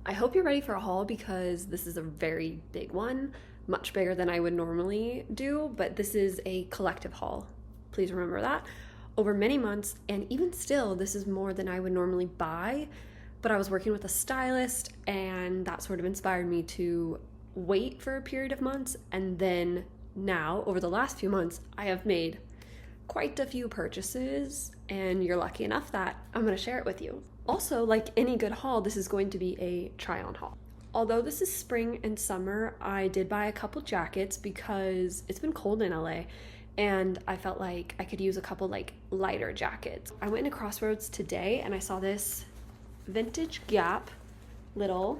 I hope you're ready for a haul because this is a very big one, much bigger than I would normally do, but this is a collective haul. Please remember that. Over many months, and even still, this is more than I would normally buy, but I was working with a stylist and that sort of inspired me to wait for a period of months, and then now, over the last few months, I have made quite a few purchases, and you're lucky enough that I'm going to share it with you. Also, like any good haul, this is going to be a try-on haul. Although this is spring and summer, I did buy a couple jackets because it's been cold in LA and I felt like I could use a couple like lighter jackets. I went into Crossroads today and I saw this vintage Gap little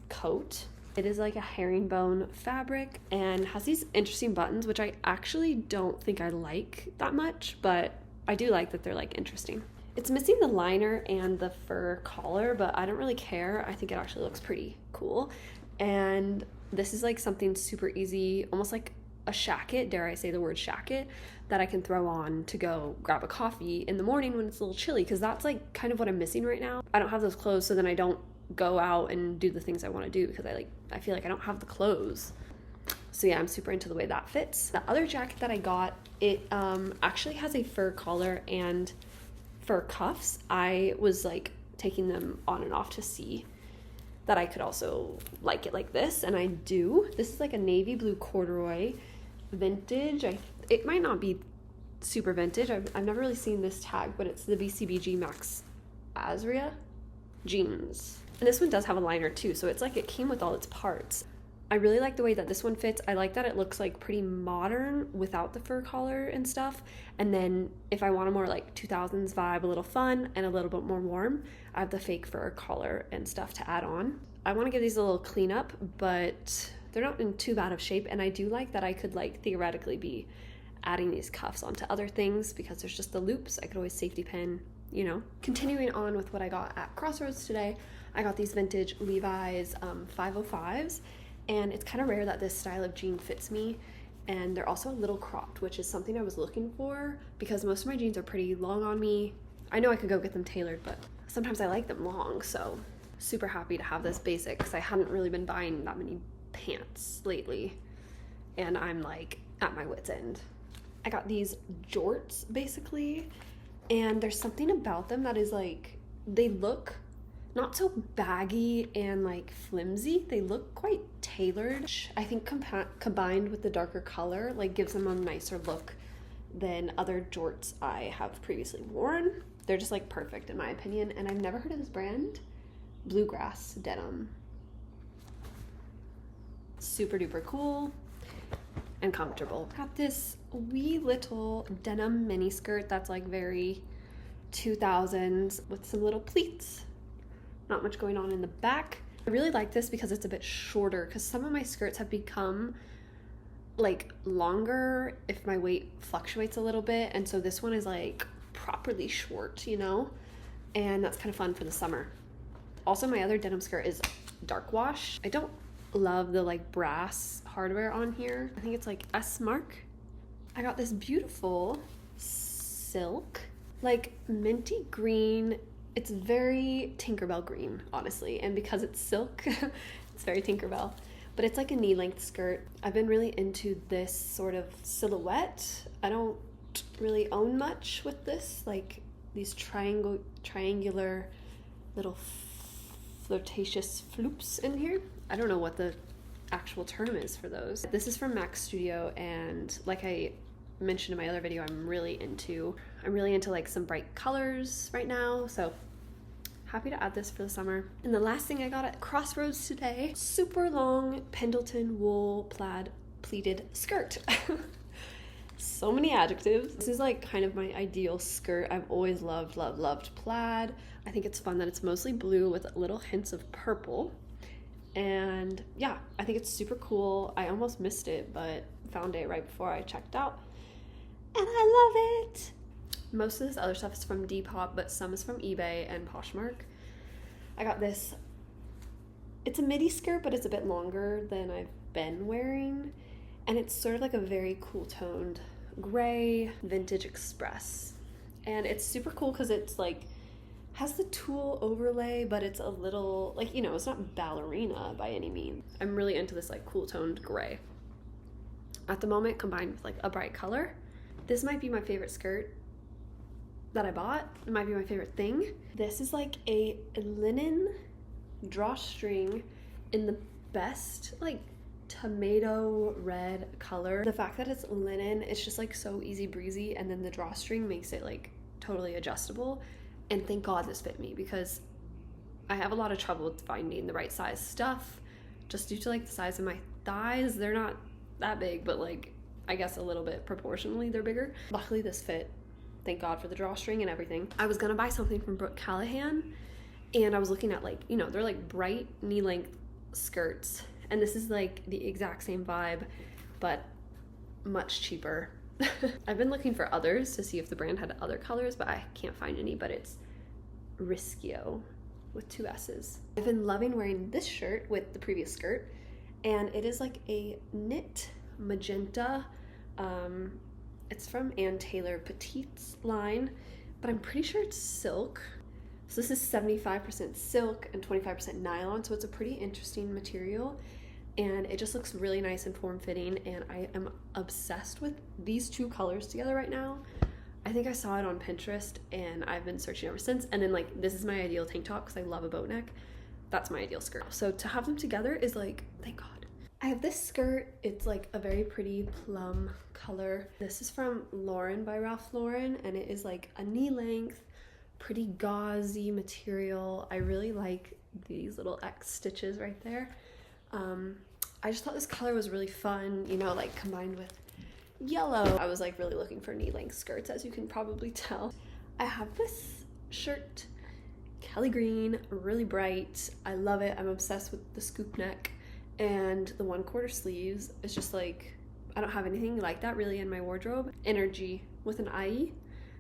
coat. It is like a herringbone fabric and has these interesting buttons, which I actually don't think I like that much, but I do like that they're like interesting. It's missing the liner and the fur collar, but I don't really care. I think it actually looks pretty cool. And this is like something super easy, almost like a shacket, dare I say the word shacket, that I can throw on to go grab a coffee in the morning when it's a little chilly, because that's like kind of what I'm missing right now. I don't have those clothes, so then I don't go out and do the things I want to do because I feel like I don't have the clothes. So yeah, I'm super into the way that fits. The other jacket that I got, it actually has a fur collar and fur cuffs. I was like taking them on and off to see that I could also like it like this, and I do. This is like a navy blue corduroy vintage. It might not be super vintage. I've never really seen this tag, but it's the BCBG Max Azria jeans. And this one does have a liner too, so it's like it came with all its parts. I really like the way that this one fits. I like that it looks like pretty modern without the fur collar and stuff. And then if I want a more like 2000s vibe, a little fun and a little bit more warm, I have the fake fur collar and stuff to add on. I want to give these a little cleanup, but they're not in too bad of shape. And I do like that I could like theoretically be adding these cuffs onto other things because there's just the loops. I could always safety pin, you know. Continuing on with what I got at Crossroads today, I got these vintage Levi's 505s. And it's kind of rare that this style of jean fits me, and they're also a little cropped, which is something I was looking for because most of my jeans are pretty long on me. I know I could go get them tailored, but sometimes I like them long, so super happy to have this basic because I hadn't really been buying that many pants lately, and I'm like at my wit's end. I got these jorts basically, and there's something about them that is like, they look not so baggy and like flimsy. They look quite tailored. I think combined with the darker color like gives them a nicer look than other jorts I have previously worn. They're just like perfect in my opinion, and I've never heard of this brand. Bluegrass denim. Super duper cool and comfortable. Got this wee little denim mini skirt that's like very 2000s with some little pleats. Not much going on in the back. I really like this because it's a bit shorter, because some of my skirts have become like longer if my weight fluctuates a little bit, and so this one is like properly short, you know, and that's kind of fun for the summer. Also, my other denim skirt is dark wash. I don't love the like brass hardware on here. I think it's like S mark. I got this beautiful silk, like minty green. It's very Tinkerbell green, honestly, and because it's silk, it's very Tinkerbell. But it's like a knee-length skirt. I've been really into this sort of silhouette. I don't really own much with this, like these triangular little flirtatious floops in here. I don't know what the actual term is for those. This is from Mac Studio, and like I mentioned in my other video, I'm really into like some bright colors right now, so happy to add this for the summer. And the last thing I got at Crossroads today, super long Pendleton wool plaid pleated skirt. So many adjectives. This is like kind of my ideal skirt. I've always loved plaid. I think it's fun that it's mostly blue with little hints of purple. And yeah, I think it's super cool. I almost missed it, but found it right before I checked out, and I love it. Most of this other stuff is from Depop, but some is from eBay and Poshmark. I got this. It's a midi skirt, but it's a bit longer than I've been wearing, and it's sort of like a very cool toned gray vintage express, and it's super cool because it's like has the tulle overlay, but it's a little, like, you know, it's not ballerina by any means. I'm really into this like cool toned gray at the moment, combined with like a bright color. This might be my favorite skirt that I bought. It might be my favorite thing. This is like a linen drawstring in the best like tomato red color. The fact that it's linen, it's just like so easy breezy, and then the drawstring makes it like totally adjustable. And thank God this fit me, because I have a lot of trouble with finding the right size stuff just due to like the size of my thighs. They're not that big, but like I guess a little bit proportionally they're bigger. Luckily this fit. Thank God for the drawstring and everything. I was gonna buy something from Brooke Callahan, and I was looking at like, you know, they're like bright knee length skirts, and this is like the exact same vibe but much cheaper. I've been looking for others to see if the brand had other colors, but I can't find any, but it's Rischio with 2 S's. I've been loving wearing this shirt with the previous skirt, and it is like a knit magenta. It's from Ann Taylor Petite's line, but I'm pretty sure it's silk. So this is 75% silk and 25% nylon, so it's a pretty interesting material. And it just looks really nice and form-fitting, and I am obsessed with these 2 colors together right now. I think I saw it on Pinterest, and I've been searching ever since. And then like, this is my ideal tank top because I love a boat neck. That's my ideal skirt. So to have them together is like, thank God. I have this skirt. It's like a very pretty plum color. This is from Lauren by Ralph Lauren, and it is like a knee length, pretty gauzy material. I really like these little X stitches right there. I just thought this color was really fun, you know, like combined with yellow. I was like really looking for knee length skirts, as you can probably tell. I have this shirt, Kelly green, really bright. I love it. I'm obsessed with the scoop neck, and the 1/4 sleeves is just like, I don't have anything like that really in my wardrobe. Energy with an IE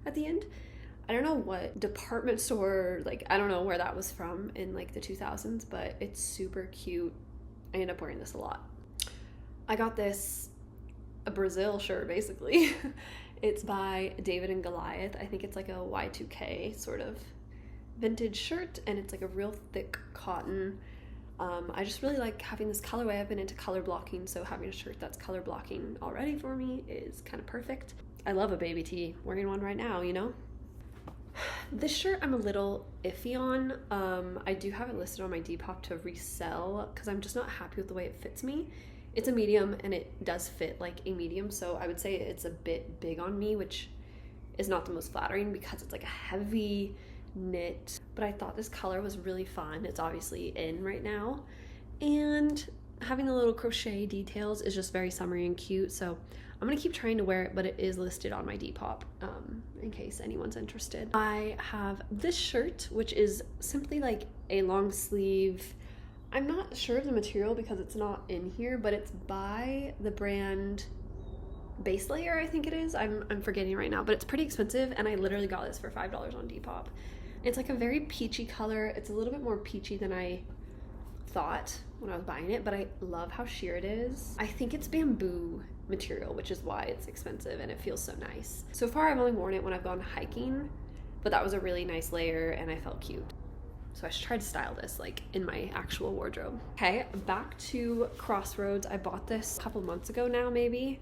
at the end. I don't know what department store, like I don't know where that was from in like the 2000s, but it's super cute. I end up wearing this a lot. I got this, a Brazil shirt basically. It's by David and Goliath. I think it's like a Y2K sort of vintage shirt, and it's like a real thick cotton. I just really like having this colorway. I've been into color blocking, so having a shirt that's color blocking already for me is kind of perfect. I love a baby tee. Wearing one right now, you know? This shirt I'm a little iffy on. I do have it listed on my Depop to resell because I'm just not happy with the way it fits me. It's a medium, and it does fit like a medium, so I would say it's a bit big on me, which is not the most flattering because it's like a heavy knit. But I thought this color was really fun. It's obviously in right now, and having the little crochet details is just very summery and cute, so I'm gonna keep trying to wear it, but it is listed on my Depop in case anyone's interested. I have this shirt, which is simply like a long sleeve. I'm not sure of the material because it's not in here, but it's by the brand Base Layer, I think it is. I'm forgetting right now, but it's pretty expensive, and I literally got this for $5 on Depop. It's like a very peachy color. It's a little bit more peachy than I thought when I was buying it, but I love how sheer it is. I think it's bamboo material, which is why it's expensive, and it feels so nice. So far I've only worn it when I've gone hiking, but that was a really nice layer and I felt cute. So I should try to style this like in my actual wardrobe. Okay, back to Crossroads. I bought this a couple months ago now maybe,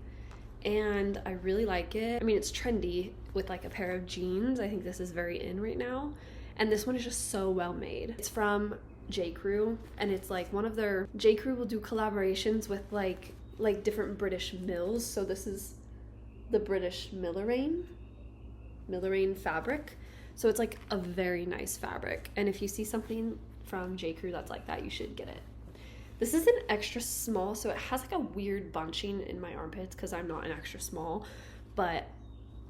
and I really like it. I mean, it's trendy with like a pair of jeans. I think this is very in right now. And this one is just so well made. It's from J. Crew, and it's like one of their, J. Crew will do collaborations with like different British mills. So this is the British Milleraine fabric. So it's like a very nice fabric. And if you see something from J. Crew that's like that, you should get it. This is an extra small, so it has like a weird bunching in my armpits because I'm not an extra small, but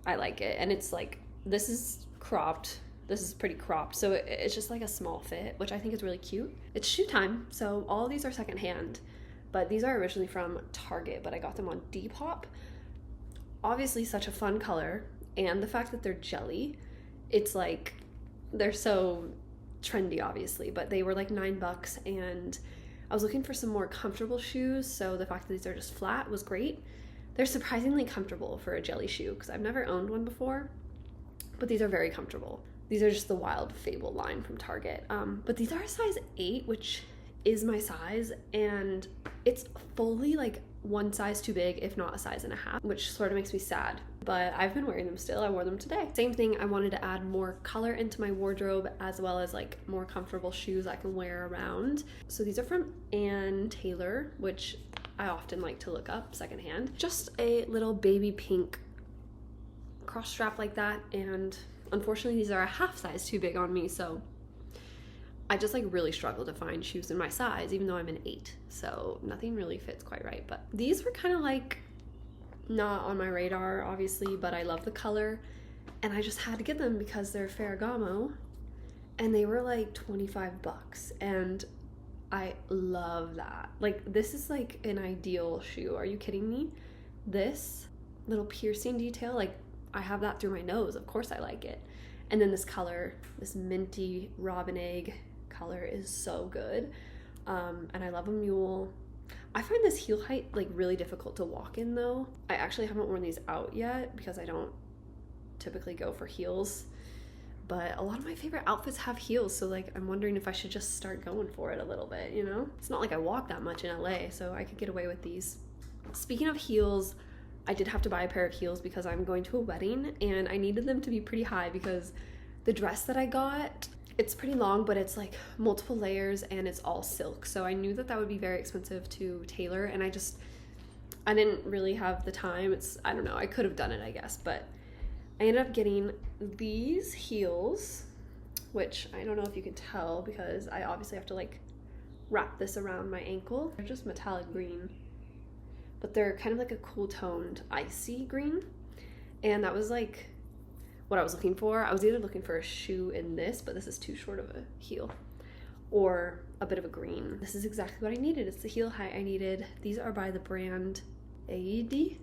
I like it. And it's like, this is cropped. This is pretty cropped, so it's just like a small fit, which I think is really cute. It's shoe time, so all of these are secondhand, but these are originally from Target, but I got them on Depop. Obviously such a fun color, and the fact that they're jelly, it's like, they're so trendy obviously, but they were like $9, and I was looking for some more comfortable shoes, so the fact that these are just flat was great. They're surprisingly comfortable for a jelly shoe because I've never owned one before, but these are very comfortable. These are just the Wild Fable line from Target. But these are a size 8, which is my size, and it's fully like one size too big, if not a size and a half, which sort of makes me sad. But I've been wearing them still. I wore them today. Same thing, I wanted to add more color into my wardrobe, as well as like more comfortable shoes I can wear around. So these are from Ann Taylor, which I often like to look up secondhand. Just a little baby pink cross strap like that, and unfortunately these are a half size too big on me, so I just like really struggle to find shoes in my size, even though I'm an 8, so nothing really fits quite right. But these were kind of like not on my radar, obviously, but I love the color, and I just had to get them because they're Ferragamo, and they were like 25 bucks, and I love that. Like, this is like an ideal shoe. Are you kidding me? This little piercing detail, like, I have that through my nose. Of course I like it. And then this color, this minty robin egg color is so good. And I love a mule. I find this heel height like really difficult to walk in though. I actually haven't worn these out yet because I don't typically go for heels. But a lot of my favorite outfits have heels, so like I'm wondering if I should just start going for it a little bit, you know? It's not like I walk that much in LA, so I could get away with these. Speaking of heels, I did have to buy a pair of heels because I'm going to a wedding, and I needed them to be pretty high because the dress that I got, it's pretty long, but it's like multiple layers and it's all silk. So I knew that that would be very expensive to tailor, and I didn't really have the time. I don't know, I could have done it, I guess, but I ended up getting these heels, which I don't know if you can tell because I obviously have to like wrap this around my ankle. They're just metallic green, but they're kind of like a cool toned icy green, and that was like what I was looking for. I was either looking for a shoe in this, but this is too short of a heel, or a bit of a green. This is exactly what I needed. It's the heel height I needed. These are by the brand Aedi.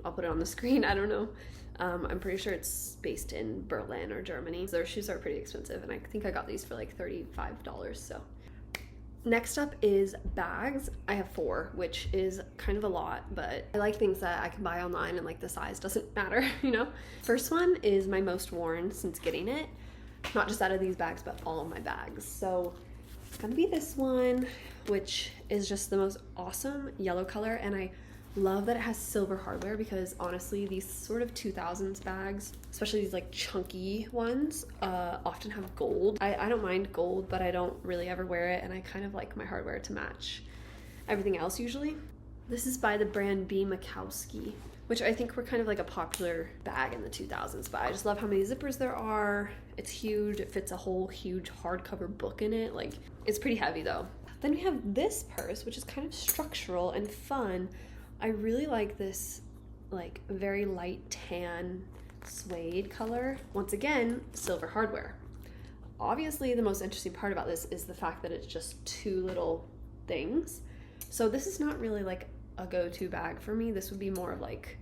I'll put it on the screen, I don't know. I'm pretty sure it's based in Berlin or Germany. Their shoes are pretty expensive, and I think I got these for like $35, so. Next up is bags. I have 4, which is kind of a lot, but I like things that I can buy online and like the size doesn't matter, you know? First one is my most worn since getting it. Not just out of these bags, but all of my bags. So it's gonna be this one, which is just the most awesome yellow color, and I love that it has silver hardware because honestly, these sort of 2000s bags, especially these like chunky ones, often have gold. I don't mind gold, but I don't really ever wear it, and I kind of like my hardware to match everything else usually. This is by the brand B. Makowski, which I think were kind of like a popular bag in the 2000s, but I just love how many zippers there are. It's huge. It fits a whole huge hardcover book in it. Like, it's pretty heavy though. Then we have this purse, which is kind of structural and fun. I really like this like very light tan suede color. Once again, silver hardware. Obviously, the most interesting part about this is the fact that it's just 2 little things. So this is not really like a go-to bag for me. This would be more of like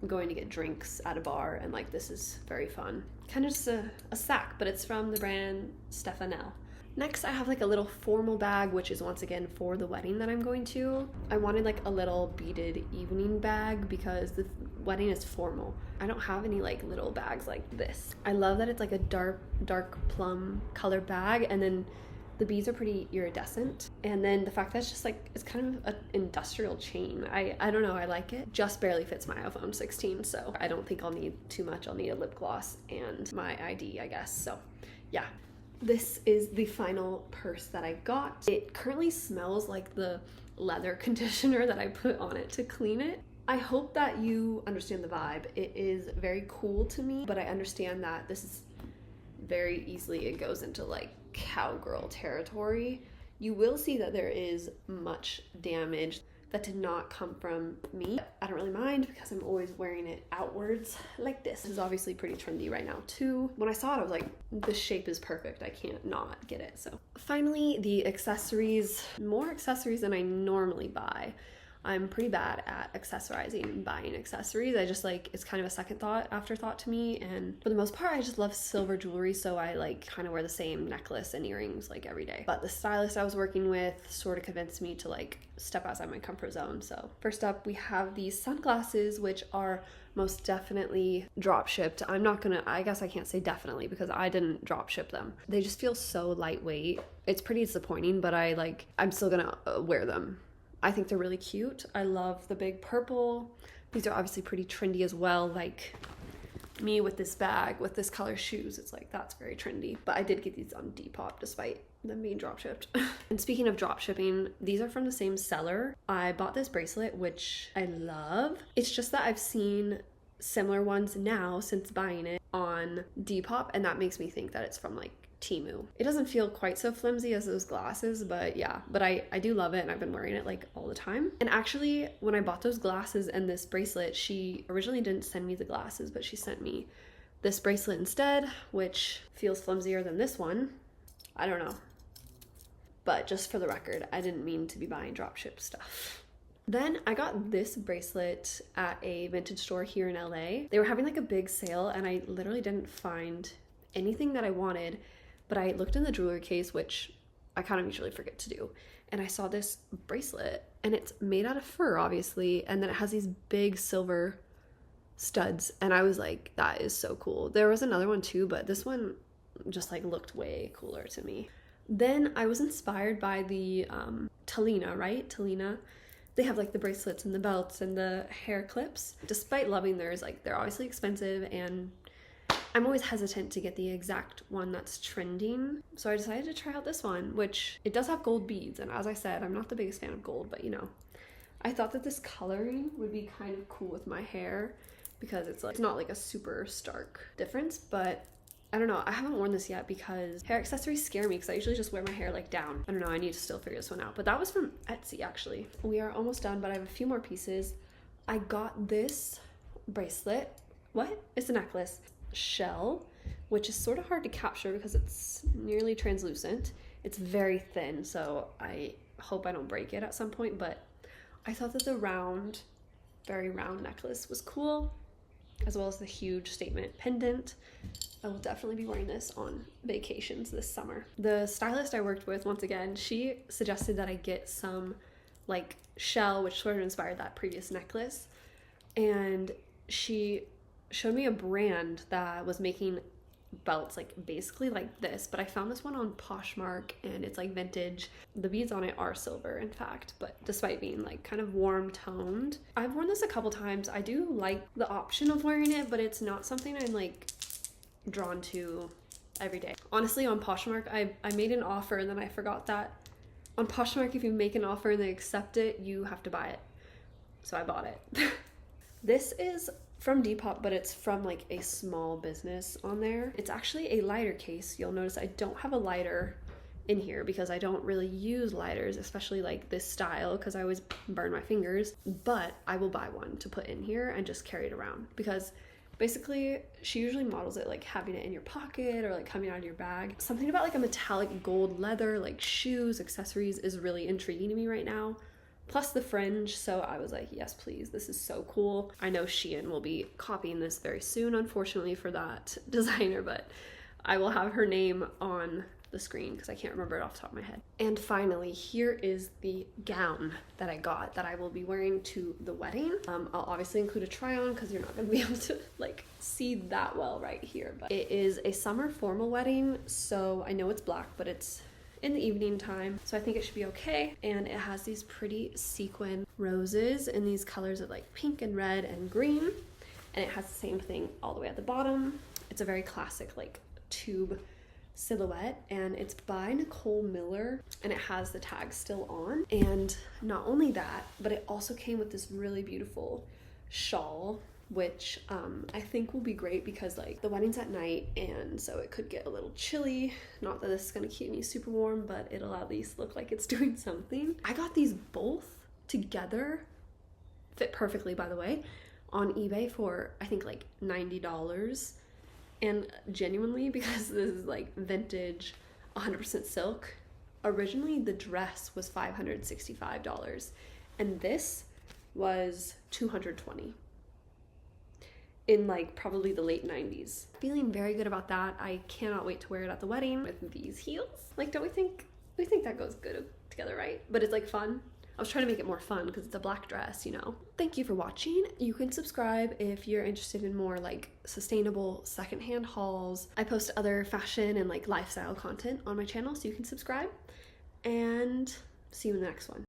I'm going to get drinks at a bar, and like this is very fun. Kind of just a sack, but it's from the brand Stefanel. Next, I have like a little formal bag, which is once again for the wedding that I'm going to. I wanted like a little beaded evening bag because the wedding is formal. I don't have any like little bags like this. I love that it's like a dark plum color bag, and then the beads are pretty iridescent. And then the fact that it's just like, it's kind of an industrial chain. I don't know, I like it. Just barely fits my iPhone 16, so I don't think I'll need too much. I'll need a lip gloss and my ID, I guess. So yeah. This is the final purse that I got. It currently smells like the leather conditioner that I put on it to clean it. I hope that you understand the vibe. It is very cool to me, but I understand that this is very easily, it goes into like cowgirl territory. You will see that there is much damage that did not come from me. I don't really mind because I'm always wearing it outwards like this. This is obviously pretty trendy right now too. When I saw it, I was like, this shape is perfect. I can't not get it. So finally, the accessories, more accessories than I normally buy. I'm pretty bad at accessorizing and buying accessories. I just like, it's kind of a afterthought to me. And for the most part, I just love silver jewelry. So I like kind of wear the same necklace and earrings like every day. But the stylist I was working with sort of convinced me to like step outside my comfort zone. So first up, we have these sunglasses, which are most definitely drop shipped. I guess I can't say definitely because I didn't drop ship them. They just feel so lightweight. It's pretty disappointing, but I'm still gonna wear them. I think they're really cute. I love the big purple. These are obviously pretty trendy as well. Like me with this bag, with this color shoes, it's like, that's very trendy. But I did get these on Depop despite them being drop shipped. And speaking of drop shipping, these are from the same seller. I bought this bracelet, which I love. It's just that I've seen similar ones now since buying it on Depop, and that makes me think that it's from like Temu. It doesn't feel quite so flimsy as those glasses, but yeah, but I do love it, and I've been wearing it like all the time. And actually, when I bought those glasses and this bracelet, she originally didn't send me the glasses, but she sent me this bracelet instead, which feels flimsier than this one. I don't know. But just for the record, I didn't mean to be buying dropship stuff. Then I got this bracelet at a vintage store here in LA. They were having like a big sale, and I literally didn't find anything that I wanted, but I looked in the jewelry case, which I kind of usually forget to do, and I saw this bracelet, and it's made out of fur, obviously, and then it has these big silver studs, and I was like, that is so cool. There was another one too, but this one just like looked way cooler to me. Then I was inspired by the Talina, right? Talina. They have like the bracelets and the belts and the hair clips. Despite loving theirs, like they're obviously expensive, and I'm always hesitant to get the exact one that's trending. So I decided to try out this one, which it does have gold beads. And as I said, I'm not the biggest fan of gold, but you know, I thought that this coloring would be kind of cool with my hair because it's like, it's not like a super stark difference, but I don't know. I haven't worn this yet because hair accessories scare me because I usually just wear my hair like down. I don't know. I need to still figure this one out. But that was from Etsy actually. We are almost done, but I have a few more pieces. I got this bracelet. What? It's a necklace. Shell, which is sort of hard to capture because it's nearly translucent. It's very thin, so I hope I don't break it at some point, but I thought that the round, very round necklace was cool, as well as the huge statement pendant. I will definitely be wearing this on vacations this summer. The stylist I worked with, once again, she suggested that I get some like shell, which sort of inspired that previous necklace, and she showed me a brand that was making belts like basically like this, but I found this one on Poshmark, and it's like vintage. The beads on it are silver, in fact, but despite being like kind of warm toned. I've worn this a couple times. I do like the option of wearing it, but it's not something I'm like drawn to every day. Honestly, on Poshmark, I made an offer, and then I forgot that on Poshmark, if you make an offer and they accept it, you have to buy it. So I bought it. This is from Depop, but it's from like a small business on there. It's actually a lighter case. You'll notice I don't have a lighter in here because I don't really use lighters, especially like this style, because I always burn my fingers, but I will buy one to put in here and just carry it around because basically she usually models it like having it in your pocket or like coming out of your bag. Something about like a metallic gold leather, like shoes, accessories is really intriguing to me right now. Plus the fringe, so I was like, yes, please, this is so cool. I know Shein will be copying this very soon, unfortunately for that designer, but I will have her name on the screen because I can't remember it off the top of my head. And finally, here is the gown that I got that I will be wearing to the wedding. I'll obviously include a try on because you're not going to be able to like see that well right here, but it is a summer formal wedding, so I know it's black, but it's in the evening time, so I think it should be okay. And it has these pretty sequin roses in these colors of like pink and red and green, and it has the same thing all the way at the bottom. It's a very classic like tube silhouette, and it's by Nicole Miller, and it has the tag still on. And not only that, but it also came with this really beautiful shawl, which I think will be great because like the wedding's at night, and so it could get a little chilly. Not that this is gonna keep me super warm, but it'll at least look like it's doing something. I got these both together, fit perfectly by the way, on eBay for I think like $90. And genuinely, because this is like vintage 100% silk, originally the dress was $565, and this was $220 in like probably the late 90s. Feeling very good about that. I cannot wait to wear it at the wedding with these heels. Like, don't we think that goes good together, right? But it's like fun. I was trying to make it more fun because it's a black dress, you know. Thank you for watching. You can subscribe if you're interested in more like sustainable secondhand hauls. I post other fashion and like lifestyle content on my channel, so you can subscribe. And see you in the next one.